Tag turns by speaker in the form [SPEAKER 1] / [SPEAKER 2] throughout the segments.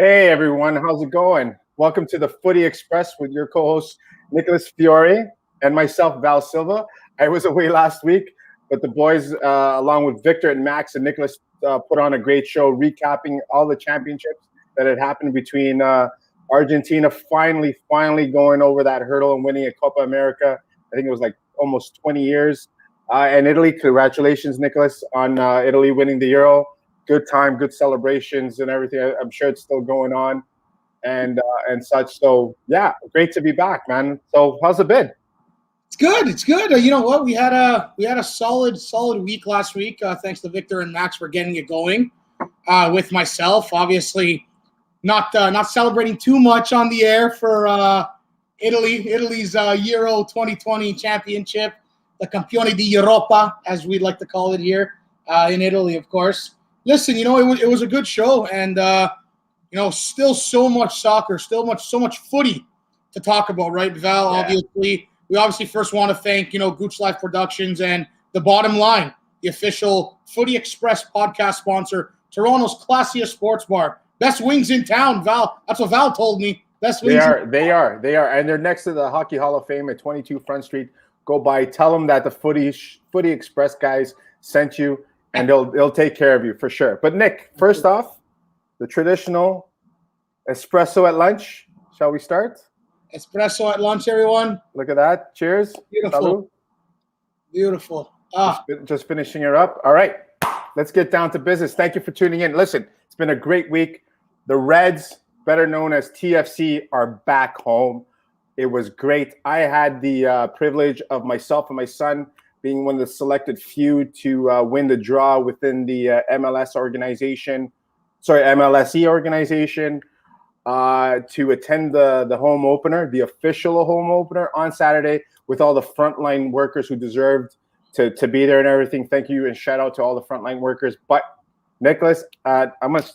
[SPEAKER 1] Hey everyone, how's it going? Welcome to the Footy Express with your co-host Nicholas Fiore and myself, Val Silva. I was away last week, but the boys, along with Victor and Max and Nicholas, put on a great show recapping all the championships that had happened between Argentina finally going over that hurdle and winning a Copa America. I think it was like almost 20 years. And Italy, congratulations, Nicholas, on Italy winning the Euro. Good time, good celebrations and everything. I'm sure it's still going on and such. So yeah, great to be back, man. So how's it been?
[SPEAKER 2] It's good. It's good. You know what? We had a solid week last week. Thanks to Victor and Max for getting it going. With myself, obviously, not celebrating too much on the air for Italy's Euro 2020 championship, the Campione di Europa, as we'd like to call it here in Italy, of course. Listen, it was a good show, and still so much soccer, so much footy to talk about, right, Val? Yeah. Obviously, we first want to thank Gooch Life Productions and the Bottom Line, the official Footy Express podcast sponsor, Toronto's classiest sports bar, best wings in town. Val, that's what Val told me. Best wings.
[SPEAKER 1] They are, and they're next to the Hockey Hall of Fame at 22 Front Street. Go by, tell them that the Footy Express guys sent you. And they'll take care of you for sure. But Nick, first off, the traditional espresso at lunch. Shall we start?
[SPEAKER 2] Espresso at lunch, everyone.
[SPEAKER 1] Look at that. Cheers.
[SPEAKER 2] Beautiful. Salud. Beautiful.
[SPEAKER 1] Just finishing her up. All right. Let's get down to business. Thank you for tuning in. Listen, it's been a great week. The Reds, better known as TFC, are back home. It was great. I had the privilege of myself and my son being one of the selected few to win the draw within the MLSE organization, to attend the home opener, the official home opener on Saturday with all the frontline workers who deserved to be there and everything. Thank you and shout out to all the frontline workers. But Nicholas,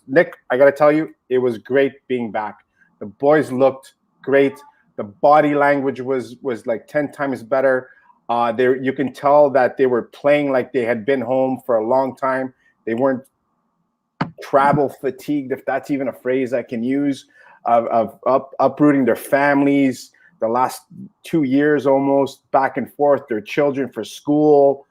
[SPEAKER 1] Nick, I got to tell you, it was great being back. The boys looked great. The body language was like 10 times better. You can tell that they were playing like they had been home for a long time. They weren't travel fatigued, if that's even a phrase I can use, of uprooting their families the last 2 years almost back and forth, their children for school.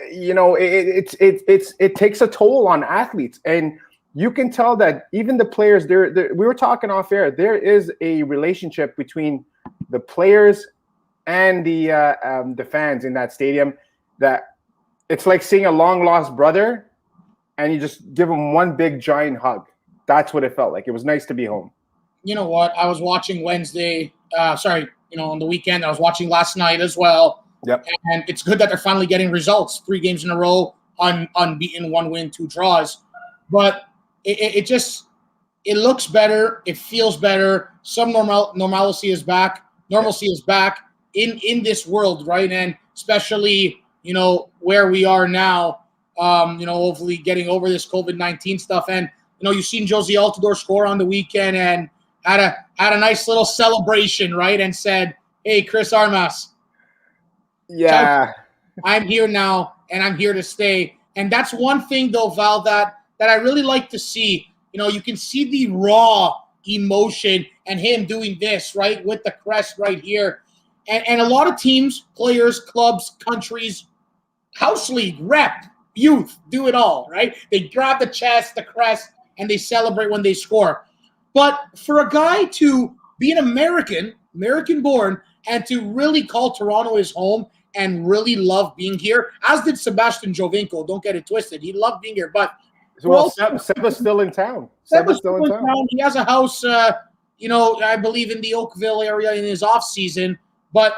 [SPEAKER 1] It takes a toll on athletes, and you can tell that even the players. We were talking off air. There is a relationship between the players and the fans in that stadium, that it's like seeing a long lost brother and you just give him one big giant hug. That's what it felt like. It was nice to be home.
[SPEAKER 2] You know what? I was watching Wednesday. On the weekend. I was watching last night as well.
[SPEAKER 1] Yep.
[SPEAKER 2] And it's good that they're finally getting results. 3 games in a row, unbeaten, 1 win, 2 draws. But it looks better. It feels better. Some normalcy is back. Normalcy is back in this world, right? And especially, where we are now, hopefully getting over this COVID-19 stuff. And, you've seen Josie Altidore score on the weekend and had a nice little celebration, right? And said, hey, Chris Armas.
[SPEAKER 1] Yeah.
[SPEAKER 2] I'm here now and I'm here to stay. And that's one thing though, Val, that I really like to see. You can see the raw emotion and him doing this, right? With the crest right here. And a lot of teams, players, clubs, countries, house league, rep, youth, do it all, right? They grab the chest, the crest, and they celebrate when they score. But for a guy to be an American-born, and to really call Toronto his home and really love being here, as did Sebastian Jovinko, don't get it twisted. He loved being here. But
[SPEAKER 1] Seba's still in town. Seba's still in town.
[SPEAKER 2] He has a house, I believe in the Oakville area in his off-season. But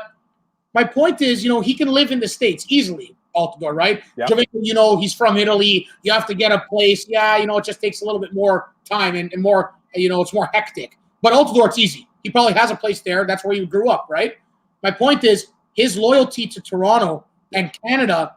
[SPEAKER 2] my point is, he can live in the States easily, Altidore, right?
[SPEAKER 1] Yep.
[SPEAKER 2] Jovinko, he's from Italy. You have to get a place. Yeah, it just takes a little bit more time and more, it's more hectic. But Altidore, it's easy. He probably has a place there. That's where he grew up, right? My point is, his loyalty to Toronto and Canada,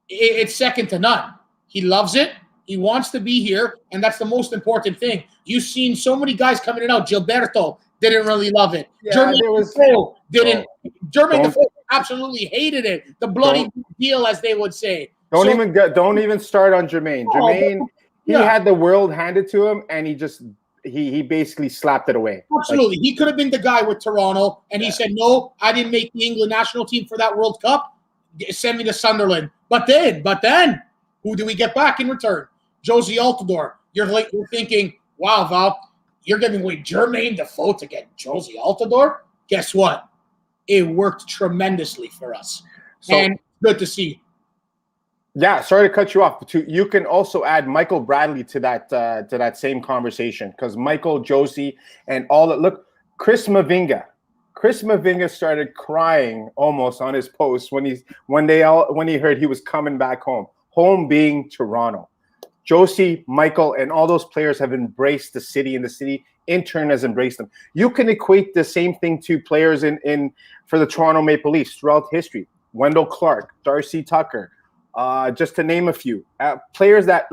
[SPEAKER 2] it's second to none. He loves it. He wants to be here, and that's the most important thing. You've seen so many guys coming in and out. Gilberto didn't really love it.
[SPEAKER 1] Yeah,
[SPEAKER 2] Jermaine Defoe didn't. Jermaine Defoe absolutely hated it. The bloody deal, as they would say.
[SPEAKER 1] Don't even start on Jermaine. Jermaine, he had the world handed to him, and he just he basically slapped it away.
[SPEAKER 2] Absolutely. He could have been the guy with Toronto, and he said, no, I didn't make the England national team for that World Cup. Send me to Sunderland. But then, who do we get back in return? Josie Altidore. You're thinking, wow, Val, you're giving away Jermaine Defoe to get Josie Altidore? Guess what? It worked tremendously for us. And good to see.
[SPEAKER 1] Yeah, sorry to cut you off, but you can also add Michael Bradley to that same conversation, because Michael, Josie, and all that. Look, Chris Mavinga started crying almost on his post when he heard he was coming back home. Home being Toronto. Josie, Michael, and all those players have embraced the city, and the city in turn has embraced them. You can equate the same thing to players for the Toronto Maple Leafs throughout history. Wendell Clark, Darcy Tucker. Just to name a few players that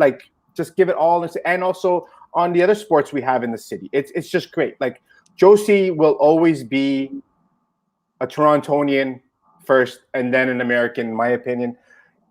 [SPEAKER 1] just give it all, and also on the other sports we have in the city. It's just great. Like, Josie will always be a Torontonian first and then an American, in my opinion.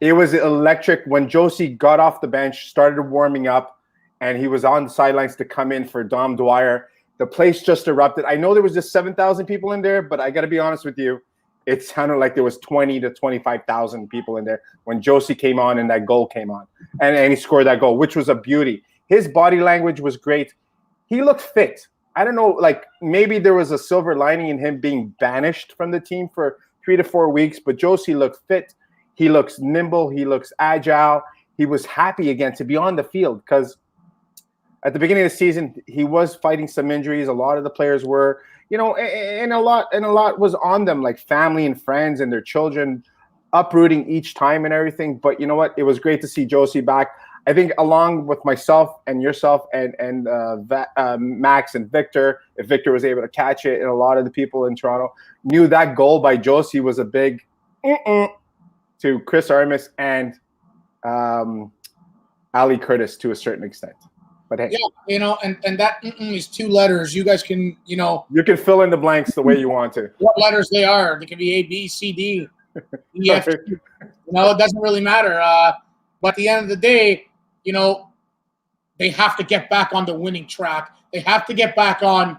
[SPEAKER 1] It was electric when Josie got off the bench, started warming up, and he was on the sidelines to come in for Dom Dwyer. The place just erupted. I know there was just 7,000 people in there, but I got to be honest with you. It sounded like there was 20 to 25,000 people in there when Josie came on and that goal came on. And he scored that goal, which was a beauty. His body language was great. He looked fit. I don't know, maybe there was a silver lining in him being banished from the team for 3 to 4 weeks, but Josie looked fit. He looks nimble. He looks agile. He was happy again to be on the field, because at the beginning of the season, he was fighting some injuries. A lot of the players were, and a lot was on them, like family and friends and their children uprooting each time and everything. But you know what? It was great to see Josie back. I think along with myself and yourself and Max and Victor, if Victor was able to catch it, and a lot of the people in Toronto knew that goal by Josie was a big to Chris Armas and Ali Curtis to a certain extent. But hey,
[SPEAKER 2] yeah, and that is 2 letters. You guys can,
[SPEAKER 1] you can fill in the blanks the way you want to.
[SPEAKER 2] What letters they are? They can be A, B, C, D, E, F. It doesn't really matter. But at the end of the day, they have to get back on the winning track. They have to get back on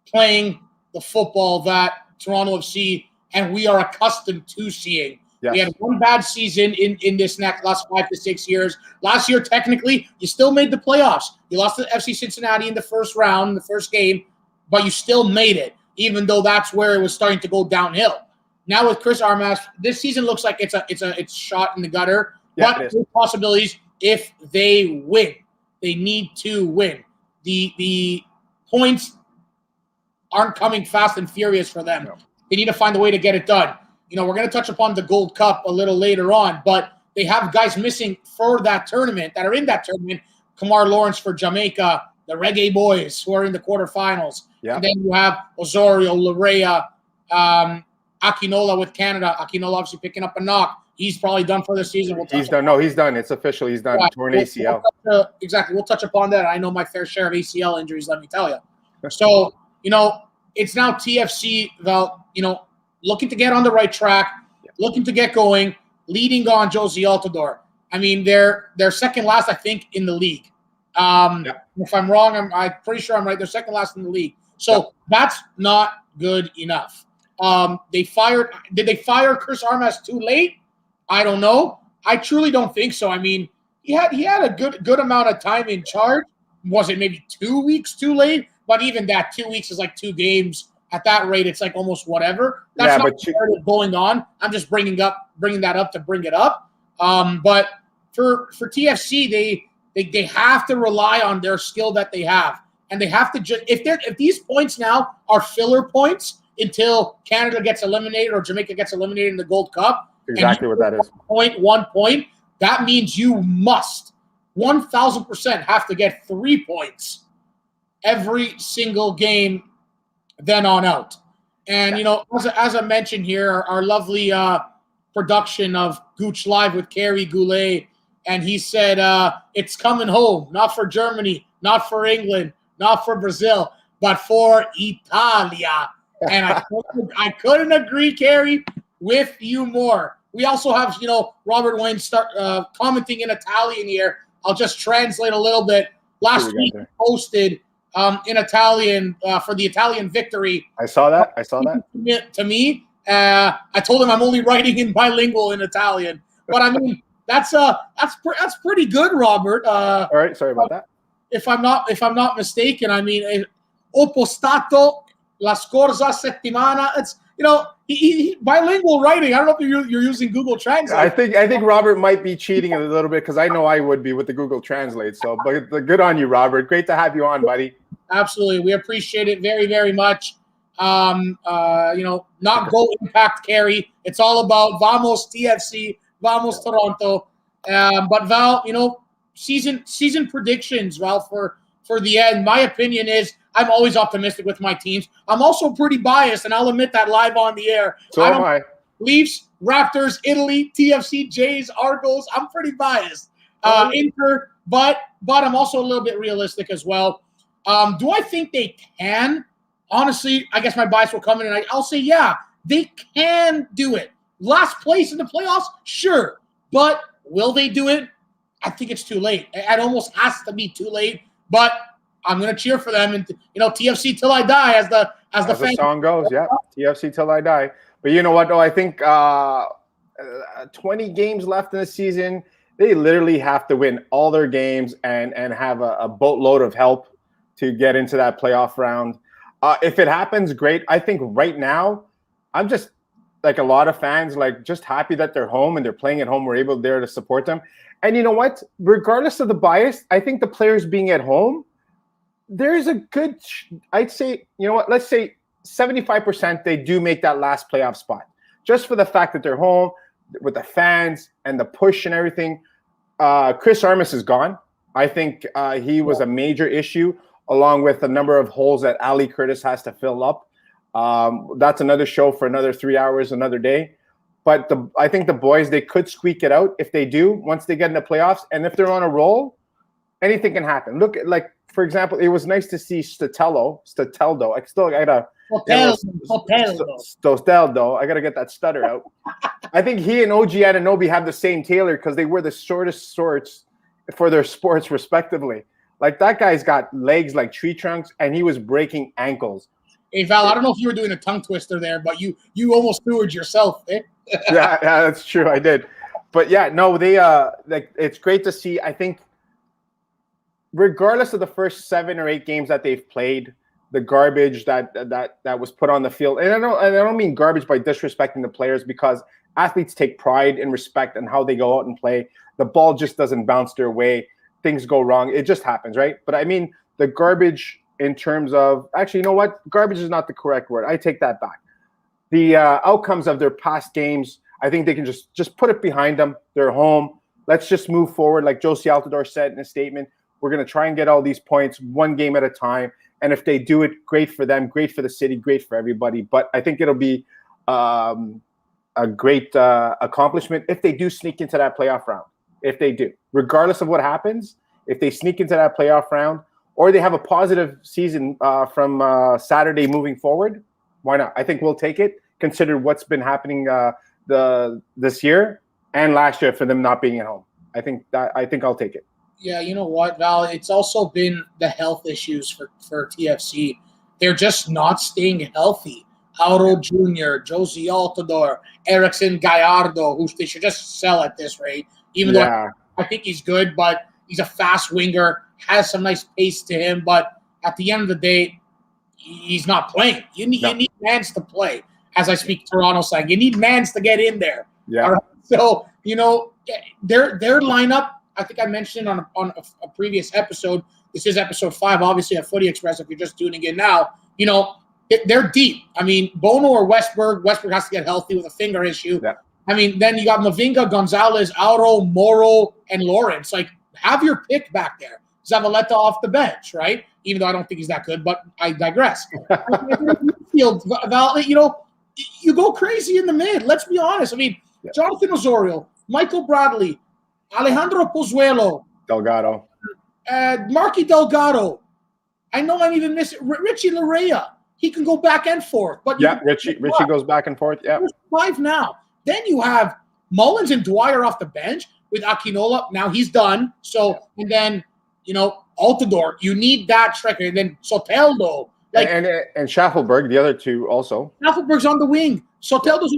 [SPEAKER 2] playing the football that Toronto FC and we are accustomed to seeing. Yes. We had one bad season in this last 5 to 6 years. Last year, technically, you still made the playoffs. You lost to FC Cincinnati in the first round, the first game, but you still made it, even though that's where it was starting to go downhill. Now with Chris Armas, this season looks like it's shot in the gutter. Yeah, but there's possibilities if they win. They need to win. The points aren't coming fast and furious for them. No. They need to find a way to get it done. We're going to touch upon the Gold Cup a little later on, but they have guys missing for that tournament that are in that tournament. Kamar Lawrence for Jamaica, the Reggae Boys who are in the quarterfinals. Yeah. And then you have Osorio, Larea, Akinola with Canada. Akinola obviously picking up a knock. He's probably done for the season.
[SPEAKER 1] He's done. No, he's done. It's official. He's done. Torn ACL.
[SPEAKER 2] Exactly. We'll touch upon that. I know my fair share of ACL injuries, let me tell you. So, it's now TFC, Val, looking to get on the right track, looking to get going, leading on Josie Altidore. I mean, they're second last, I think, in the league. If I'm wrong, I'm pretty sure I'm right. They're second last in the league. So that's not good enough. Did they fire Chris Armas too late? I don't know. I truly don't think so. I mean, he had a good amount of time in charge. Was it maybe 2 weeks too late? But even that 2 weeks is like 2 games. At that rate, it's like almost whatever. That's not going on. I'm just bringing that up to bring it up. But for TFC, they have to rely on their skill that they have, and they have to just if these points now are filler points until Canada gets eliminated or Jamaica gets eliminated in the Gold Cup.
[SPEAKER 1] Exactly what that is.
[SPEAKER 2] 1 point. That means you must 1,000% have to get 3 points every single game. Then on out. And, as I mentioned here, our lovely production of Gooch Live with Kerry Goulet, and he said, it's coming home, not for Germany, not for England, not for Brazil, but for Italia. And I couldn't agree, Kerry, with you more. We also have, Robert Wayne commenting in Italian here. I'll just translate a little bit. Last week, he posted in Italian for the Italian victory.
[SPEAKER 1] I saw that.
[SPEAKER 2] To me, I told him I'm only writing in bilingual in Italian, but I mean that's pretty good, Robert.
[SPEAKER 1] All right, sorry about that.
[SPEAKER 2] If I'm not mistaken, I mean, ho postato la scorsa settimana. It's he bilingual writing. I don't know if you're using Google Translate.
[SPEAKER 1] I think Robert might be cheating a little bit because I know I would be with the Google Translate. So, but good on you, Robert. Great to have you on, buddy.
[SPEAKER 2] Absolutely, we appreciate it very, very much. Not goal impact carry. It's all about Vamos TFC, Vamos Toronto. But Val, season predictions, Val, for the end. My opinion is I'm always optimistic with my teams. I'm also pretty biased, and I'll admit that live on the air.
[SPEAKER 1] So am I.
[SPEAKER 2] Leafs, Raptors, Italy, TFC, Jays, Argos. I'm pretty biased. Inter, but I'm also a little bit realistic as well. Do I think they can? Honestly, I guess my bias will come in, and I'll say, yeah, they can do it. Last place in the playoffs, sure. But will they do it? I think it's too late. It almost has to be too late. But I'm going to cheer for them, and TFC till I die, as the
[SPEAKER 1] song goes. Yeah, TFC till I die. But you know what? Though I think 20 games left in the season, they literally have to win all their games and have a boatload of help to get into that playoff round. If it happens, great. I think right now, I'm just like a lot of fans, like just happy that they're home and they're playing at home. We're able there to support them. And you know what? Regardless of the bias, I think the players being at home, there's a good, I'd say, let's say 75% they do make that last playoff spot. Just for the fact that they're home with the fans and the push and everything. Chris Armas is gone. I think he was a major issue, along with a number of holes that Ali Curtis has to fill up. That's another show for another 3 hours, another day. But I think the boys, they could squeak it out if they do once they get in the playoffs. And if they're on a roll, anything can happen. Look, like, for example, it was nice to see Stoteldo. Stoteldo. I got to get that stutter out. I think he and OG Anunoby have the same tailor because they wear the shortest shorts for their sports, respectively. Like, that guy's got legs like tree trunks, and he was breaking ankles.
[SPEAKER 2] Hey, Val, I don't know if you were doing a tongue twister there, but you almost threw it yourself.
[SPEAKER 1] yeah, that's true. I did. But, yeah, no, they it's great to see. I think regardless of the first 7 or 8 games that they've played, the garbage that was put on the field, and I don't mean garbage by disrespecting the players, because athletes take pride and respect in how they go out and play. The ball just doesn't bounce their way. Things go wrong. It just happens, right? But I mean the garbage in terms of, actually, you know what? Garbage is not the correct word. I take that back. The outcomes of their past games, I think they can just put it behind them. They're home. Let's just move forward. Like Josie Altidore said in a statement, we're going to try and get all these points one game at a time. And if they do it, great for them, great for the city, great for everybody. But I think it'll be a great accomplishment if they do sneak into that playoff round. If they do, regardless of what happens, if they sneak into that playoff round, or they have a positive season from Saturday moving forward, why not? I think we'll take it, consider what's been happening this year and last year for them not being at home. I think I'll take it.
[SPEAKER 2] Yeah, you know what, Val? It's also been the health issues for TFC. They're just not staying healthy. Auro Jr., Josie Altidore, Erickson Gallardo, who they should just sell at this rate. Even though I think he's good, but he's a fast winger, has some nice pace to him. But at the end of the day, he's not playing. You need mans to play. As I speak Toronto slang, you need mans to get in there.
[SPEAKER 1] Yeah.
[SPEAKER 2] Right? So, their lineup, I think I mentioned on a previous episode. This is episode 5, obviously, at Footy Express. If you're just tuning in now, they're deep. I mean, Bono or Westberg. Westberg has to get healthy with a finger issue. Yeah. I mean, then you got Mavinga, Gonzalez, Auro, Moro, and Lawrence. Like, have your pick back there. Zavaleta off the bench, right? Even though I don't think he's that good, but I digress. Val, you go crazy in the mid. Let's be honest. I mean, Jonathan Osorio, Michael Bradley, Alejandro Pozuelo,
[SPEAKER 1] Delgado,
[SPEAKER 2] Marky Delgado. I know I'm even missing Richie Larea. He can go back and forth. But
[SPEAKER 1] Richie goes back and forth. Yeah,
[SPEAKER 2] there's 5 now. Then you have Mullins and Dwyer off the bench with Akinola. Now he's done. So, and then Altidore. You need that striker. And then Soteldo.
[SPEAKER 1] And Schaffelberg, the other two also.
[SPEAKER 2] Schaffelberg's on the wing. Soteldo's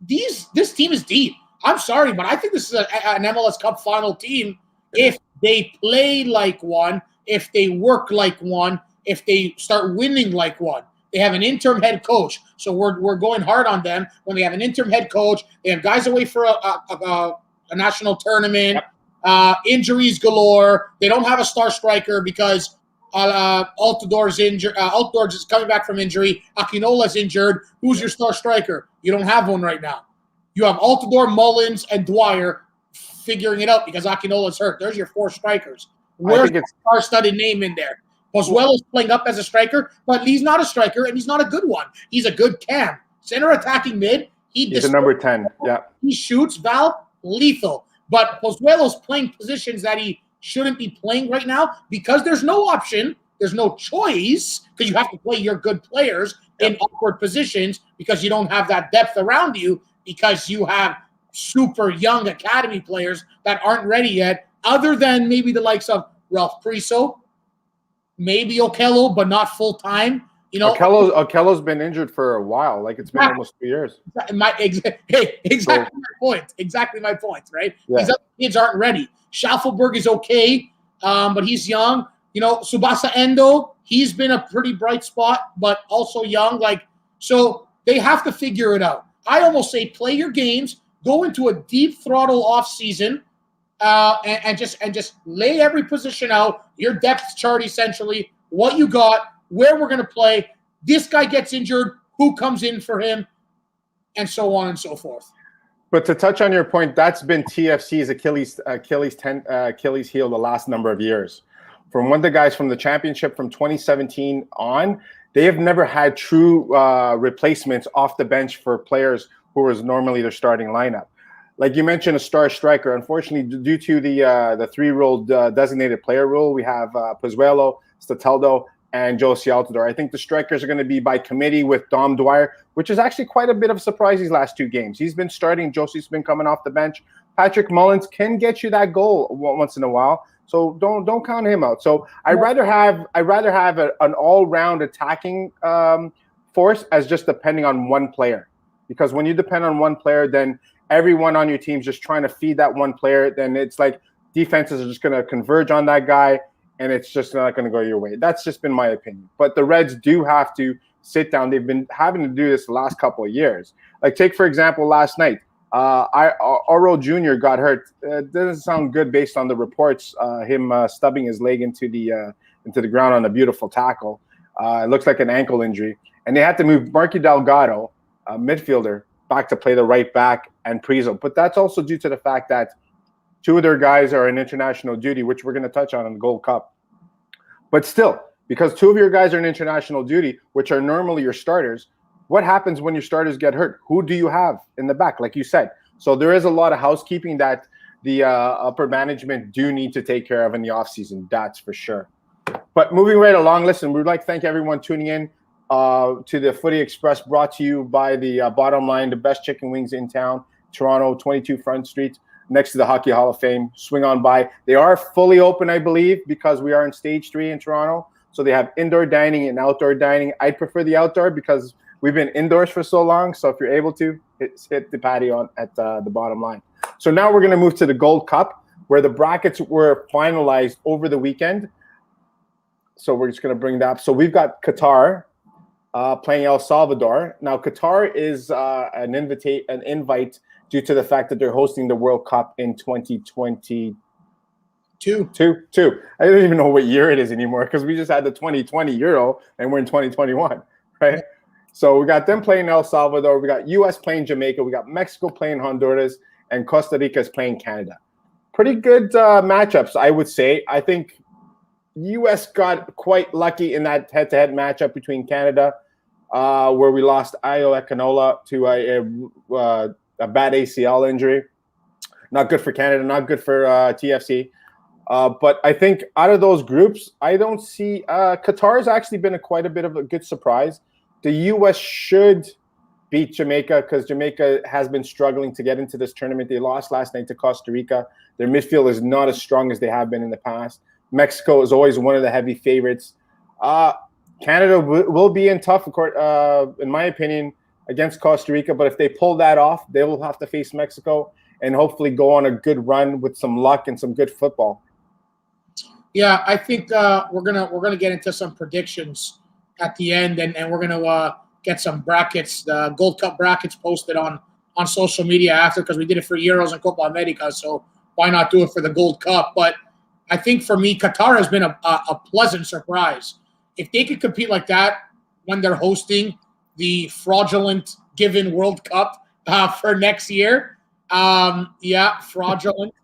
[SPEAKER 2] this team is deep. I'm sorry, but I think this is an MLS Cup final team if they play like one, if they work like one, if they start winning like one. They have an interim head coach, so we're going hard on them. When they have an interim head coach, they have guys away for a national tournament, injuries galore. They don't have a star striker because Altidore's injured. Altidore is coming back from injury. Akinola's injured. Who's your star striker? You don't have one right now. You have Altidore, Mullins, and Dwyer figuring it out because Akinola's hurt. There's your 4 strikers. Where's the star-studded name in there? Pozuelo's playing up as a striker, but he's not a striker, and he's not a good one. He's a good cam. Center attacking mid.
[SPEAKER 1] He's a number 10. Yeah.
[SPEAKER 2] He shoots, Val, lethal. But Pozuelo's playing positions that he shouldn't be playing right now because there's no option. There's no choice because you have to play your good players in awkward positions because you don't have that depth around you because you have super young academy players that aren't ready yet, other than maybe the likes of Ralph Priso, maybe Okello, but not full time.
[SPEAKER 1] Okello's been injured for a while. Like it's been almost 2 years.
[SPEAKER 2] Exactly my point. Exactly my point, right? Yeah. These other kids aren't ready. Schaffelberg is okay, but he's young. Subasa Endo, he's been a pretty bright spot, but also young. So they have to figure it out. I almost say play your games, go into a deep throttle off season, and just lay every position out, your depth chart essentially, what you got, where we're going to play. This guy gets injured, who comes in for him, and so on and so forth.
[SPEAKER 1] But to touch on your point, that's been TFC's Achilles heel the last number of years. From one of the guys from the championship from 2017 on, they have never had true replacements off the bench for players who was normally their starting lineup. Like you mentioned, a star striker. Unfortunately, due to the 3-rule designated player rule, we have Pozuelo, Soteldo, and Josie Altidore. I think the strikers are going to be by committee with Dom Dwyer, which is actually quite a bit of a surprise these last 2 games. He's been starting. Josie's been coming off the bench. Patrick Mullins can get you that goal once in a while, so don't count him out. So I'd rather have an all-round attacking force as just depending on one player, because when you depend on one player, then everyone on your team's just trying to feed that one player. Then it's like defenses are just going to converge on that guy, and it's just not going to go your way. That's just been my opinion. But the Reds do have to sit down. They've been having to do this the last couple of years. Like take, for example, last night, Oro Jr. got hurt. It doesn't sound good based on the reports, him stubbing his leg into the ground on a beautiful tackle. It looks like an ankle injury. And they had to move Marky Delgado, a midfielder, back to play the right back and Priso. But that's also due to the fact that 2 of their guys are in international duty, which we're going to touch on in the Gold Cup. But still, because 2 of your guys are in international duty, which are normally your starters, what happens when your starters get hurt? Who do you have in the back, like you said? So there is a lot of housekeeping that the upper management do need to take care of in the offseason. That's for sure. But moving right along, listen, we'd like to thank everyone tuning in to the Footy Express, brought to you by the Bottomline, the best chicken wings in town, Toronto, 22 Front Street, next to the Hockey Hall of Fame. Swing on by. They are fully open, I believe, because we are in Stage 3 in Toronto. So they have indoor dining and outdoor dining. I'd prefer the outdoor because we've been indoors for so long. So if you're able to, hit the patio at the Bottomline. So now we're going to move to the Gold Cup, where the brackets were finalized over the weekend. So we're just going to bring that up. So we've got Qatar playing El Salvador. Now, Qatar is an invite due to the fact that they're hosting the World Cup in 2022. I don't even know what year it is anymore because we just had the 2020 Euro and we're in 2021, right? So we got them playing El Salvador. We got U.S. playing Jamaica. We got Mexico playing Honduras, and Costa Rica is playing Canada. Pretty good matchups, I would say. I think U.S. got quite lucky in that head-to-head matchup between Canada, where we lost Ayo Ekanola to a bad ACL injury. Not good for Canada, not good for TFC. But I think out of those groups, I don't see Qatar's actually been quite a bit of a good surprise. The U.S. should beat Jamaica because Jamaica has been struggling to get into this tournament. They lost last night to Costa Rica. Their midfield is not as strong as they have been in the past. Mexico is always one of the heavy favorites. Canada will be in tough, in my opinion, against Costa Rica. But if they pull that off, they will have to face Mexico and hopefully go on a good run with some luck and some good football.
[SPEAKER 2] Yeah, I think we're gonna get into some predictions at the end, and we're gonna get some brackets, the Gold Cup brackets posted on social media after, because we did it for Euros and Copa America. So why not do it for the Gold Cup? But I think for me, Qatar has been a pleasant surprise. If they could compete like that when they're hosting the fraudulent given World Cup for next year, fraudulent.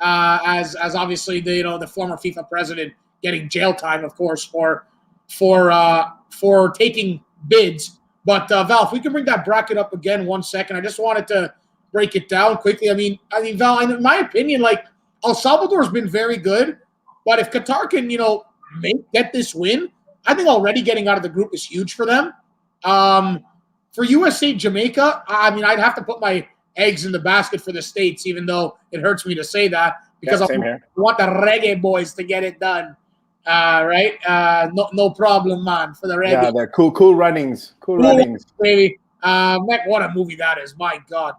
[SPEAKER 2] As obviously the former FIFA president getting jail time, of course, for taking bids. But Val, if we can bring that bracket up again 1 second, I just wanted to break it down quickly. I mean, Val, in my opinion, like El Salvador has been very good, but if Qatar can, get this win, I think already getting out of the group is huge for them. For USA Jamaica, I mean, I'd have to put my eggs in the basket for the States, even though it hurts me to say that, because I want the reggae boys to get it done. Right? No problem, man, for the reggae.
[SPEAKER 1] Yeah, the cool runnings. Cool runnings.
[SPEAKER 2] Baby. What a movie that is. My God.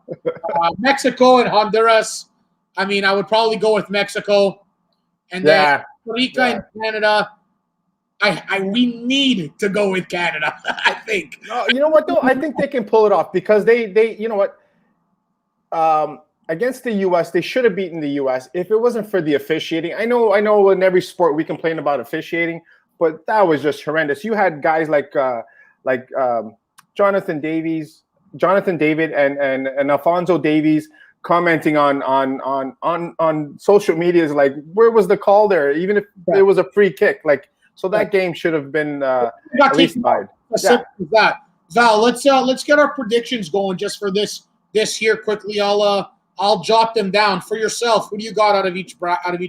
[SPEAKER 2] Mexico and Honduras. I mean, I would probably go with Mexico. And then Costa Rica and Canada. We need to go with Canada, I think.
[SPEAKER 1] You know what, though? I think they can pull it off because they you know what? Against the U.S., they should have beaten the U.S. if it wasn't for the officiating. I know in every sport we complain about officiating, but that was just horrendous. You had guys like Jonathan David and Alfonso Davies commenting on social media is like, where was the call there? Even if it was a free kick, like, so that game should have been at least tied.
[SPEAKER 2] Simple as that. Val, let's get our predictions going just for this here quickly. I'll jot them down for yourself. Who do you got out of each bracket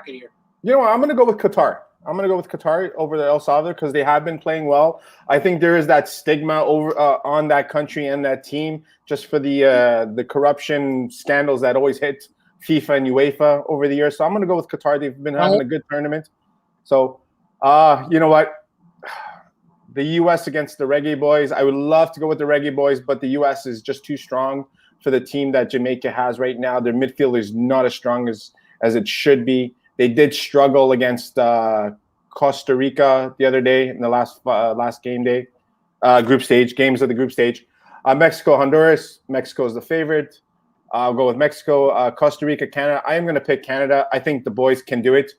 [SPEAKER 2] here?
[SPEAKER 1] You know what? I'm going to go with Qatar. I'm going to go with Qatar over the El Salvador because they have been playing well. I think there is that stigma over on that country and that team just for the corruption scandals that always hit FIFA and UEFA over the years. So I'm going to go with Qatar. They've been having a good tournament. So, you know what? The U.S. against the Reggae Boys. I would love to go with the Reggae Boys, but the U.S. is just too strong for the team that Jamaica has right now. Their midfield is not as strong as it should be. They did struggle against Costa Rica the other day in the last games of the group stage. Mexico, Honduras. Mexico is the favorite. I'll go with Mexico. Costa Rica, Canada. I am going to pick Canada. I think the boys can do it.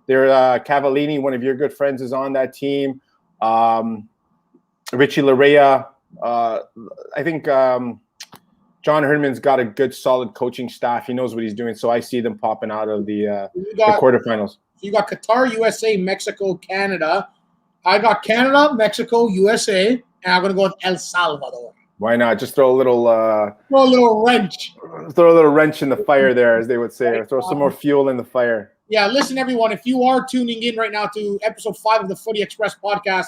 [SPEAKER 1] They're Cavallini, one of your good friends, is on that team. Richie Larea. I think John Herdman's got a good, solid coaching staff. He knows what he's doing. So I see them popping out of the quarterfinals.
[SPEAKER 2] You got Qatar, USA, Mexico, Canada. I got Canada, Mexico, USA, and I'm going to go with El Salvador.
[SPEAKER 1] Why not? Just throw a little
[SPEAKER 2] wrench.
[SPEAKER 1] Throw a little wrench in the fire there, as they would say. Or throw some more fuel in the fire.
[SPEAKER 2] Yeah, listen, everyone, if you are tuning in right now to episode 5 of the Footy Express podcast,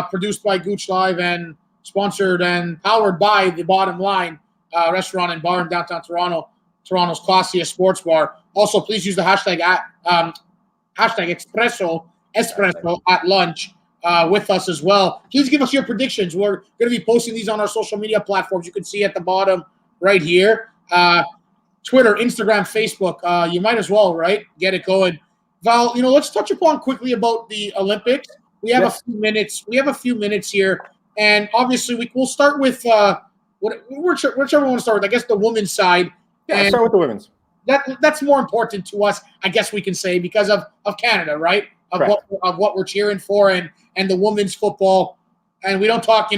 [SPEAKER 2] produced by Gooch Live and sponsored and powered by the Bottomline Restaurant and Bar in downtown Toronto, Toronto's classiest sports bar. Also, please use the hashtag espresso at lunch with us as well. Please give us your predictions. We're going to be posting these on our social media platforms. You can see at the bottom right here. Twitter, Instagram, Facebook. You might as well, right? Get it going. Val, let's touch upon quickly about the Olympics. We have a few minutes. We have a few minutes here. And obviously, we'll start with whichever one to start with. I guess the women's side.
[SPEAKER 1] Yeah, start with the women's.
[SPEAKER 2] That's more important to us, I guess we can say, because of Canada, right? Of what we're cheering for and the women's football. And we don't talk,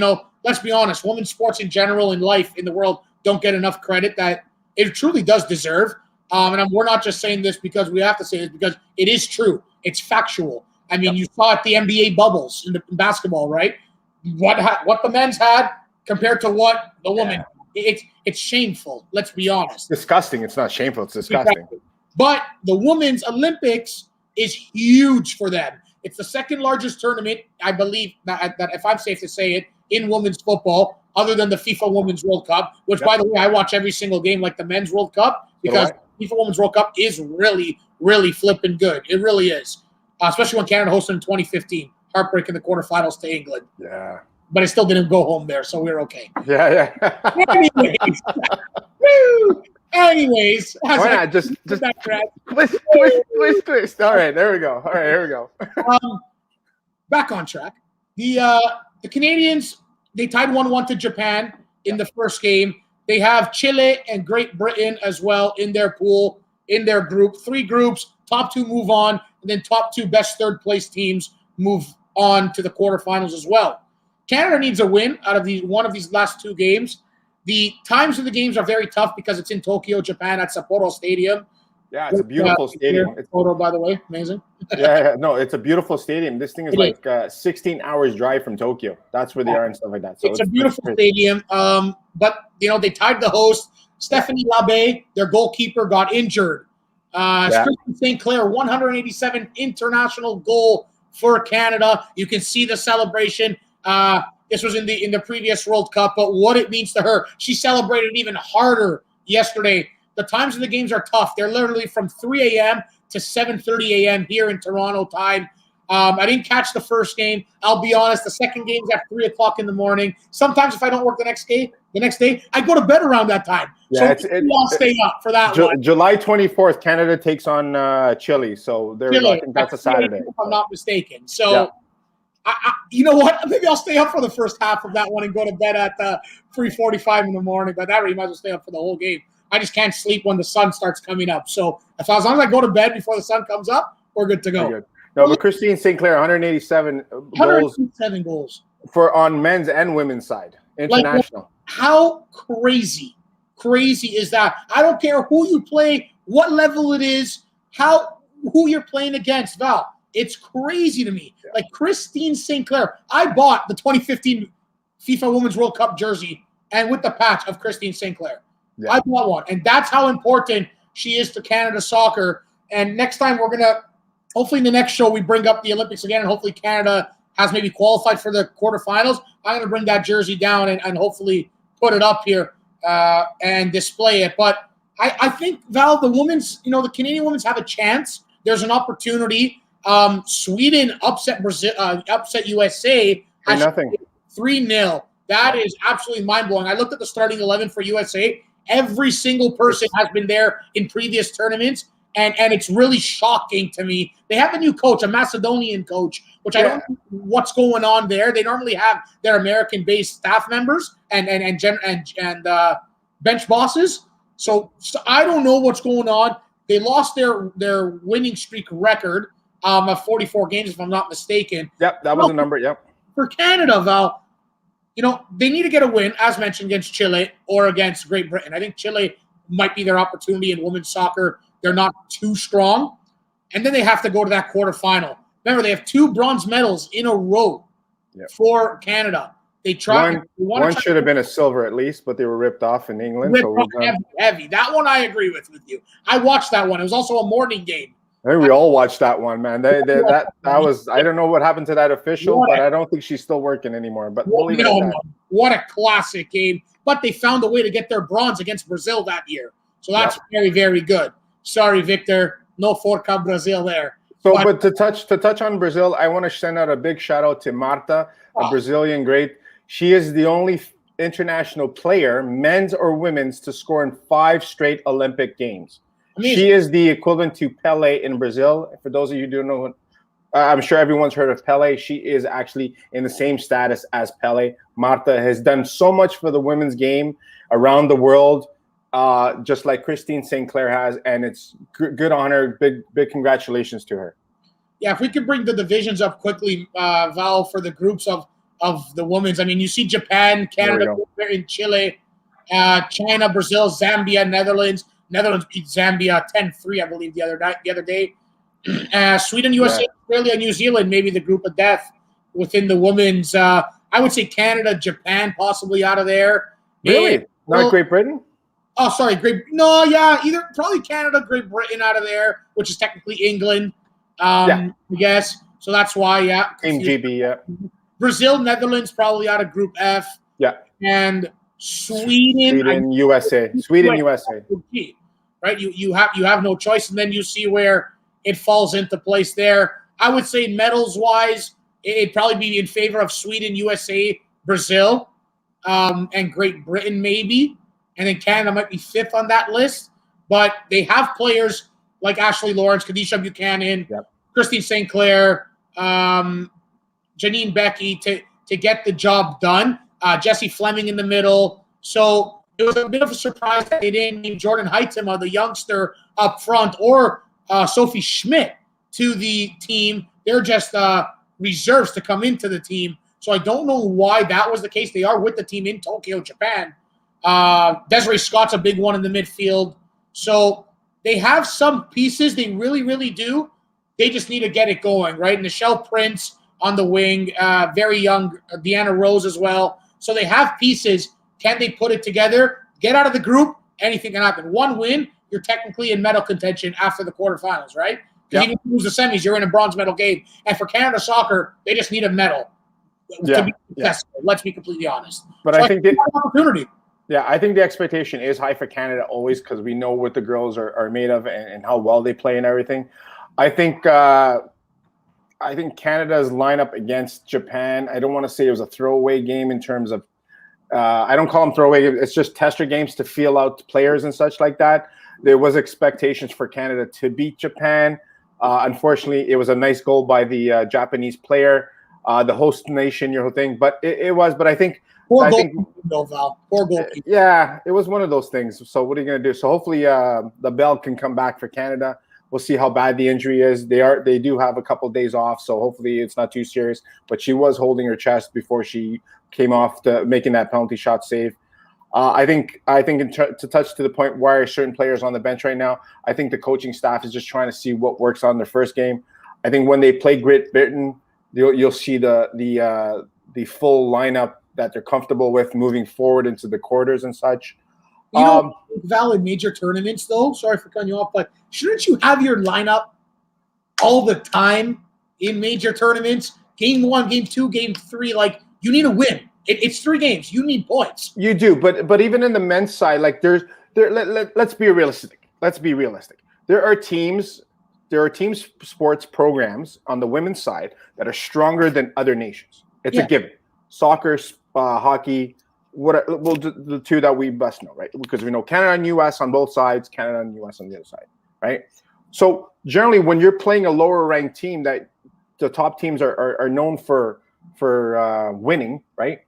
[SPEAKER 2] let's be honest, women's sports in general in life in the world don't get enough credit that it truly does deserve. And we're not just saying this because we have to say this, because it is true. It's factual. I mean, you saw at the NBA bubbles in basketball, right? What the men's had compared to what the women. It's shameful. Let's be honest.
[SPEAKER 1] Disgusting. It's not shameful. It's disgusting.
[SPEAKER 2] Exactly. But the women's Olympics is huge for them. It's the second largest tournament, I believe, that if I'm safe to say it, in women's football. other than the FIFA Women's World Cup, which, by the way, I watch every single game like the Men's World Cup because FIFA Women's World Cup is really, really flipping good. It really is, especially when Canada hosted in 2015. Heartbreak in the quarterfinals to England.
[SPEAKER 1] Yeah.
[SPEAKER 2] But I still didn't go home there, so we're okay.
[SPEAKER 1] Yeah.
[SPEAKER 2] Anyways,
[SPEAKER 1] why not just twist. All right, there we go.
[SPEAKER 2] Back on track. The Canadians, they tied 1-1 to Japan in the first game. They have Chile and Great Britain as well in their pool, in their group. 3 groups, top 2 move on, and then top 2 best third place teams move on to the quarterfinals as well. Canada needs a win out of one of these last 2 games. The times of the games are very tough because it's in Tokyo, Japan, at Sapporo Stadium.
[SPEAKER 1] Yeah, it's a beautiful stadium.
[SPEAKER 2] It's photo, by the way, amazing.
[SPEAKER 1] No, it's a beautiful stadium. This thing is 16 hours drive from Tokyo. That's where they are and stuff like that. So
[SPEAKER 2] it's a beautiful stadium. But they tied the host. Stephanie Labbe, their goalkeeper, got injured. Christian St. Clair, 187 international goal for Canada. You can see the celebration. This was in the previous World Cup, but what it means to her, she celebrated even harder yesterday. The times of the games are tough. They're literally from 3 a.m. to 7:30 a.m. here in Toronto time. I didn't catch the first game. I'll be honest, the second game's at 3 o'clock in the morning. Sometimes if I don't work the next day, I go to bed around that time.
[SPEAKER 1] Yeah,
[SPEAKER 2] so I'll stay up for that one.
[SPEAKER 1] July 24th, Canada takes on Chile. So I think that's a Saturday.
[SPEAKER 2] If I'm not mistaken. So you know what? Maybe I'll stay up for the first half of that one and go to bed at 3:45 in the morning. But that way, you might as well stay up for the whole game. I just can't sleep when the sun starts coming up. So as long as I go to bed before the sun comes up, we're good to go.
[SPEAKER 1] Good. No, but Christine St. Clair, 187
[SPEAKER 2] goals
[SPEAKER 1] for on men's and women's side, international.
[SPEAKER 2] How crazy is that? I don't care who you play, what level it is, who you're playing against, Val. It's crazy to me. Yeah. Like Christine St. Clair, I bought the 2015 FIFA Women's World Cup jersey and with the patch of Christine St. Clair. Yeah. I bought one. And that's how important she is to Canada soccer. And next time we're going to, hopefully in the next show, we bring up the Olympics again, and hopefully Canada has maybe qualified for the quarterfinals. I'm going to bring that jersey down and hopefully put it up here and display it. But I think, Val, the Canadian women's have a chance. There's an opportunity. Sweden upset Brazil, upset USA. 3-0. That is absolutely mind-blowing. I looked at the starting 11 for USA. Every single person has been there in previous tournaments, and it's really shocking to me. They have a new coach, a Macedonian coach, which I don't know what's going on there. They normally have their American-based staff members and bench bosses. So I don't know what's going on. They lost their winning streak record of 44 games, if I'm not mistaken.
[SPEAKER 1] Yep, that was a number. Yep.
[SPEAKER 2] For Canada, Val, they need to get a win, as mentioned, against Chile or against Great Britain. I think Chile might be their opportunity in women's soccer. They're not too strong. And then they have to go to that quarterfinal. Remember, they have 2 bronze medals in a row for Canada. They tried.
[SPEAKER 1] One should have been a silver at least, but they were ripped off in England.
[SPEAKER 2] Heavy. That one I agree with you. I watched that one. It was also a morning game.
[SPEAKER 1] I think we all watched that one, man. That was, I don't know what happened to that official, but I don't think she's still working anymore. But we'll leave it at that.
[SPEAKER 2] What a classic game. But they found a way to get their bronze against Brazil that year. So that's very, very good. Sorry, Victor. No Forca Brazil there.
[SPEAKER 1] So, but to touch on Brazil, I want to send out a big shout out to Marta, a Brazilian great. She is the only international player, men's or women's, to score in 5 straight Olympic games. Amazing. She is the equivalent to Pele in Brazil. For those of you who don't know, I'm sure everyone's heard of Pele. She is actually in the same status as Pele. Marta has done so much for the women's game around the world, just like Christine St. Clair has, and it's good on her. Big congratulations to her.
[SPEAKER 2] Yeah, if we could bring the divisions up quickly, Val, for the groups of the women's. I mean, you see Japan, Canada, and Chile, China, Brazil, Zambia, Netherlands. Netherlands beat Zambia 10-3, I believe, the other day. Sweden, USA, Australia, New Zealand, maybe the group of death within the women's. I would say Canada, Japan, possibly out of there.
[SPEAKER 1] Really? Not Great Britain?
[SPEAKER 2] Oh, sorry, either probably Canada, Great Britain out of there, which is technically England, I guess. So that's why,
[SPEAKER 1] Team GB,
[SPEAKER 2] Brazil, Netherlands, probably out of Group F.
[SPEAKER 1] Yeah.
[SPEAKER 2] And Sweden,
[SPEAKER 1] USA.
[SPEAKER 2] Right? You have no choice, and then you see where it falls into place there. I would say medals wise, it'd probably be in favor of Sweden, USA, Brazil, and Great Britain maybe, and then Canada might be fifth on that list. But they have players like Ashley Lawrence, Kadisha Buchanan, Christine St. Clair, Janine Becky to get the job done. Jesse Fleming in the middle. So it was a bit of a surprise that they didn't name Jordan Heitzema, the youngster, up front, or Sophie Schmidt to the team. They're just reserves to come into the team. So I don't know why that was the case. They are with the team in Tokyo, Japan. Desiree Scott's a big one in the midfield. So they have some pieces. They really, really do. They just need to get it going, right? Nichelle Prince on the wing, very young Deanna Rose as well. So they have pieces. Can they put it together? Get out of the group. Anything can happen. One win, you're technically in medal contention after the quarterfinals, right? Because even if you lose the semis, you're in a bronze medal game. And for Canada soccer, they just need a medal to be successful. Let's be completely honest.
[SPEAKER 1] But
[SPEAKER 2] so
[SPEAKER 1] I think
[SPEAKER 2] opportunity.
[SPEAKER 1] Yeah, I think the expectation is high for Canada always because we know what the girls are made of and how well they play and everything. I think Canada's lineup against Japan, I don't want to say it was a throwaway game in terms of I don't call them throwaway. It's just tester games to feel out players and such like that. There was expectations for Canada to beat Japan. Unfortunately, it was a nice goal by the Japanese player, the host nation, your whole thing. But it was. But I think.
[SPEAKER 2] Poor goal.
[SPEAKER 1] Yeah, it was one of those things. So what are you going to do? So hopefully the bell can come back for Canada. We'll see how bad the injury is. They do have a couple of days off, so hopefully it's not too serious. But she was holding her chest before she came off to making that penalty shot save. I think to touch to the point why are certain players on the bench right now, I think the coaching staff is just trying to see what works on their first game. I think when they play Great Britain, you'll see the full lineup that they're comfortable with moving forward into the quarters and such.
[SPEAKER 2] Val, in major tournaments, though, sorry for cutting you off, but shouldn't you have your lineup all the time in major tournaments? Game 1, Game 2, Game 3, like you need to win. It's 3 games. You need points.
[SPEAKER 1] You do, but even in the men's side, like let's be realistic. Let's be realistic. There are team sports programs on the women's side that are stronger than other nations. It's a given. Soccer, hockey, the two that we best know, right? Because we know Canada and U.S. on both sides, Canada and U.S. on the other side, right? So generally, when you're playing a lower ranked team, that the top teams are known for winning, right?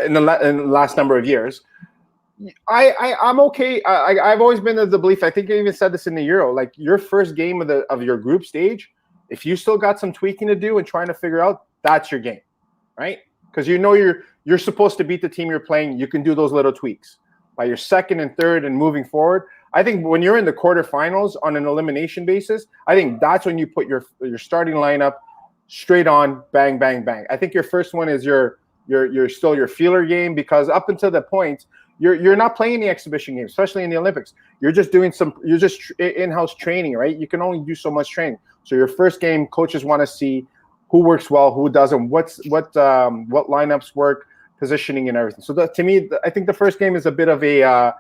[SPEAKER 1] In the last number of years, I'm okay. I've always been of the belief. I think I even said this in the Euro. Like your first game of your group stage, if you still got some tweaking to do and trying to figure out, that's your game, right? Because you know you're supposed to beat the team you're playing. You can do those little tweaks. By your second and third and moving forward, I think when you're in the quarterfinals on an elimination basis, I think that's when you put your starting lineup straight on, bang, bang, bang. I think your first one is your still your feeler game because up until that point, you're not playing the exhibition games, especially in the Olympics. You're just doing in-house training, right? You can only do so much training. So your first game, coaches want to see who works well, who doesn't, what lineups work, positioning and everything. So to me, I think the first game is a bit of a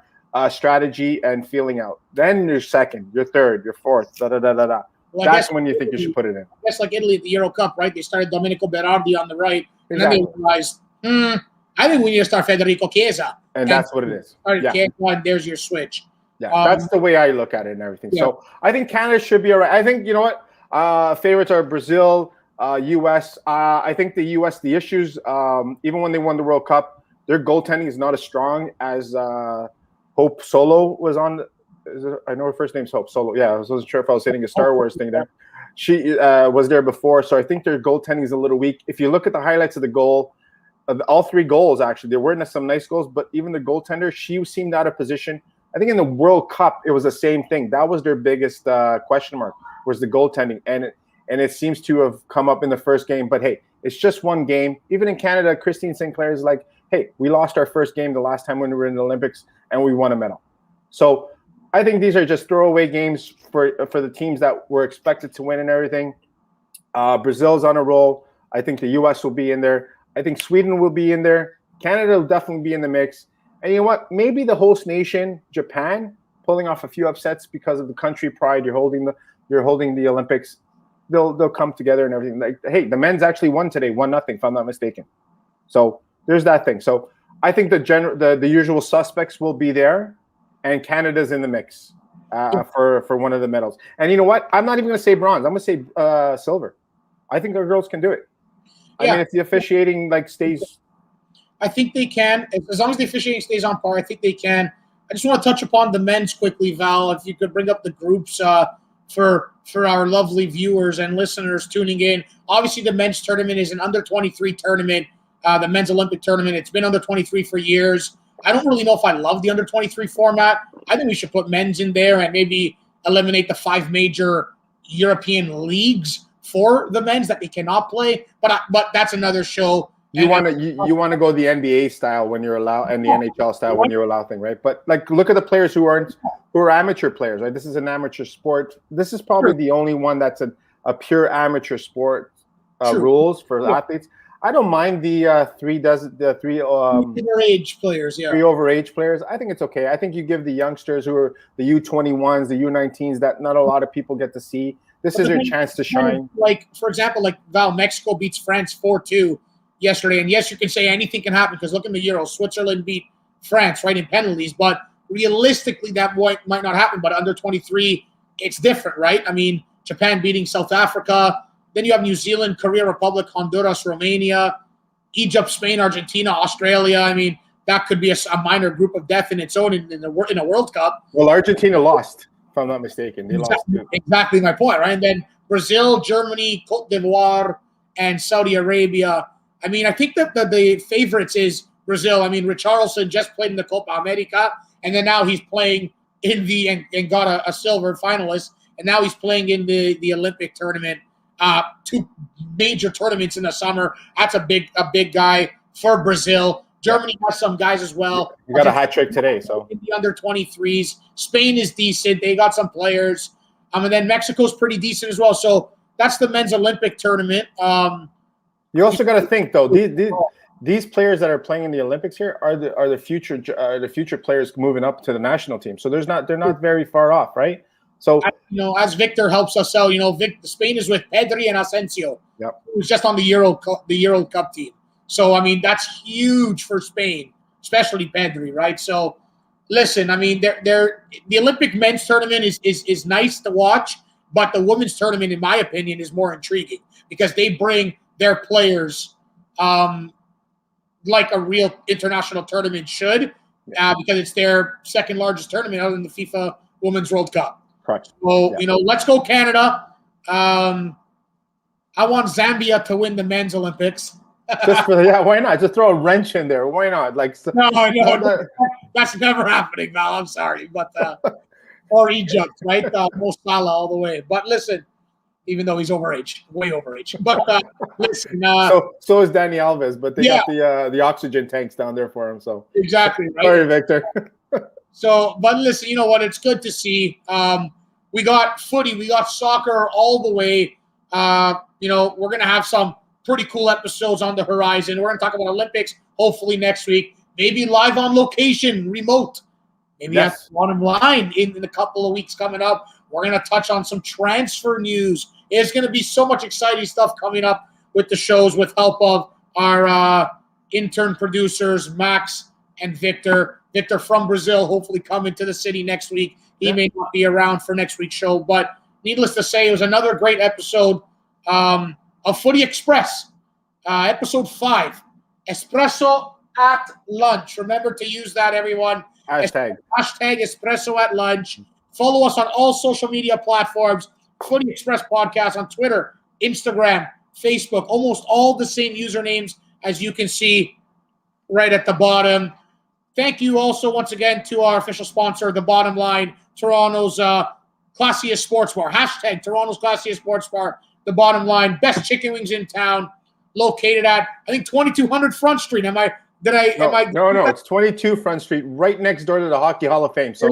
[SPEAKER 1] strategy and feeling out. Then your second, your third, your fourth, da-da-da-da-da. Well, that's when you think you should put it in.
[SPEAKER 2] I guess like Italy at the Euro Cup, right? They started Domenico Berardi on the right, and then they realized, I think we need to start Federico Chiesa.
[SPEAKER 1] And that's what it is.
[SPEAKER 2] Chiesa, and there's your switch.
[SPEAKER 1] Yeah, that's the way I look at it and everything. Yeah. So I think Canada should be all right. I think, you know what? Favorites are Brazil, U.S. I think the U.S., the issues, even when they won the World Cup, their goaltending is not as strong as Hope Solo was on. I know her first name's Hope Solo. Yeah, I wasn't sure if I was hitting a Star Wars thing there. She was there before, so I think their goaltending is a little weak. If you look at the highlights of the goal, all 3 goals, actually, there were some nice goals, but even the goaltender, she seemed out of position. I think in the World Cup, it was the same thing. That was their biggest question mark, was the goaltending. And it seems to have come up in the first game. But, hey, it's just one game. Even in Canada, Christine St. Clair is like, hey, we lost our first game the last time when we were in the Olympics, and we won a medal. So I think these are just throwaway games for the teams that were expected to win and everything. Brazil's on a roll. I think the U.S. will be in there. I think Sweden will be in there. Canada will definitely be in the mix. And you know what? Maybe the host nation, Japan, pulling off a few upsets because of the country pride. You're holding the Olympics. They'll come together and everything. Like, hey, the men's actually won today, 1-0, if I'm not mistaken. So there's that thing. So I think the usual suspects will be there, and Canada's in the mix for one of the medals. And you know what? I'm not even going to say bronze. I'm going to say silver. I think our girls can do it. Yeah. I mean, if the officiating stays,
[SPEAKER 2] I think they can. As long as the officiating stays on par, I think they can. I just want to touch upon the men's quickly, Val. If you could bring up the groups for our lovely viewers and listeners tuning in. Obviously, the men's tournament is an under-23 tournament, the men's Olympic tournament. It's been under-23 for years. I don't really know if I love the under-23 format. I think we should put men's in there and maybe eliminate the 5 major European leagues for the men's that they cannot play. But that's another show.
[SPEAKER 1] You want to go the NBA style when you're allowed, and the NHL style when you're allowed thing, right? But look at the players who are amateur players, right? This is an amateur sport. This is probably the only one that's a pure amateur sport rules for athletes. I don't mind the three overage players. Yeah, 3 overage players. I think it's okay. I think you give the youngsters who are the U21s, the U19s that not a lot of people get to see. This is their chance to shine.
[SPEAKER 2] For example, Val, Mexico beats France 4-2 yesterday, and yes, you can say anything can happen because look in the Euros, Switzerland beat France right in penalties, but realistically that might not happen. But under 23, it's different, right? I mean, Japan beating South Africa, then you have New Zealand, Korea Republic, Honduras, Romania, Egypt, Spain, Argentina, Australia. I mean, that could be a minor group of death in its own in a World Cup.
[SPEAKER 1] Well, Argentina lost, if I'm not mistaken. They lost.
[SPEAKER 2] Exactly my point, right? And then Brazil, Germany, Cote d'Ivoire, and Saudi Arabia. I mean, I think that the favorites is Brazil. I mean, Richarlison just played in the Copa America, and then now he's playing in and got a silver finalist, and now he's playing in the Olympic tournament. 2 major tournaments in the summer. That's a big guy for Brazil. Germany has some guys as well.
[SPEAKER 1] You got a hat trick today, so
[SPEAKER 2] in the under 23s. Spain is decent. They got some players. And then Mexico's pretty decent as well. So that's the men's Olympic tournament.
[SPEAKER 1] You also got to think though, these players that are playing in the Olympics here are the future players moving up to the national team. So they're not very far off, right? So
[SPEAKER 2] as Victor helps us out, Spain is with Pedri and Asensio, who's just on the Euro Cup team. So I mean that's huge for Spain, especially Pedri, right? So listen, I mean the Olympic men's tournament is nice to watch, but the women's tournament, in my opinion, is more intriguing because they bring their players like a real international tournament should, because it's their second largest tournament other than the FIFA Women's World Cup.
[SPEAKER 1] Correct.
[SPEAKER 2] So, let's go Canada. I want Zambia to win the men's Olympics.
[SPEAKER 1] Why not? Just throw a wrench in there. Why not?
[SPEAKER 2] No, that's never happening, Val. I'm sorry, but or Egypt, right? Mo Salah all the way. But listen, even though he's overage, way overage. But listen.
[SPEAKER 1] So is Danny Alves, but they got the oxygen tanks down there for him. So
[SPEAKER 2] exactly. Right?
[SPEAKER 1] Sorry, Victor.
[SPEAKER 2] So, but listen, you know what? It's good to see. We got footy, we got soccer all the way. We're going to have some pretty cool episodes on the horizon. We're going to talk about Olympics, hopefully next week. Maybe live on location, remote. Maybe at Bottomline in a couple of weeks coming up. We're going to touch on some transfer news. There's going to be so much exciting stuff coming up with the shows with help of our intern producers, Max and Victor. Victor from Brazil, hopefully coming to the city next week. He may not be around for next week's show, but needless to say, it was another great episode of Footy Express, episode 5, Espresso at Lunch. Remember to use that, everyone.
[SPEAKER 1] Hashtag
[SPEAKER 2] Espresso at Lunch. Follow us on all social media platforms, Footy Express Podcast on Twitter, Instagram, Facebook, almost all the same usernames as you can see right at the bottom. Thank you also once again to our official sponsor, The Bottomline, Toronto's classiest sports bar. Hashtag Toronto's classiest sports bar, The Bottomline. Best chicken wings in town, located at, I think, 2200 Front Street. No,
[SPEAKER 1] it's 22 Front Street, right next door to the Hockey Hall of Fame. So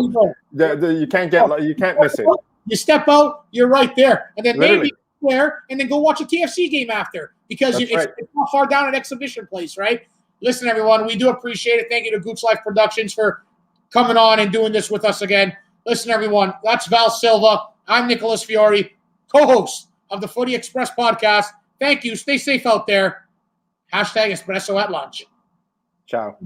[SPEAKER 1] you can't miss it.
[SPEAKER 2] You step out, you're right there. And then maybe there, and then go watch a TFC game after, because it's not far down at Exhibition Place, right? Listen, everyone, we do appreciate it. Thank you to Gooch Life Productions for coming on and doing this with us again. Listen, everyone, that's Val Silva. I'm Nicholas Fiore, co-host of the Footy Express podcast. Thank you. Stay safe out there. #espresso at lunch.
[SPEAKER 1] Ciao.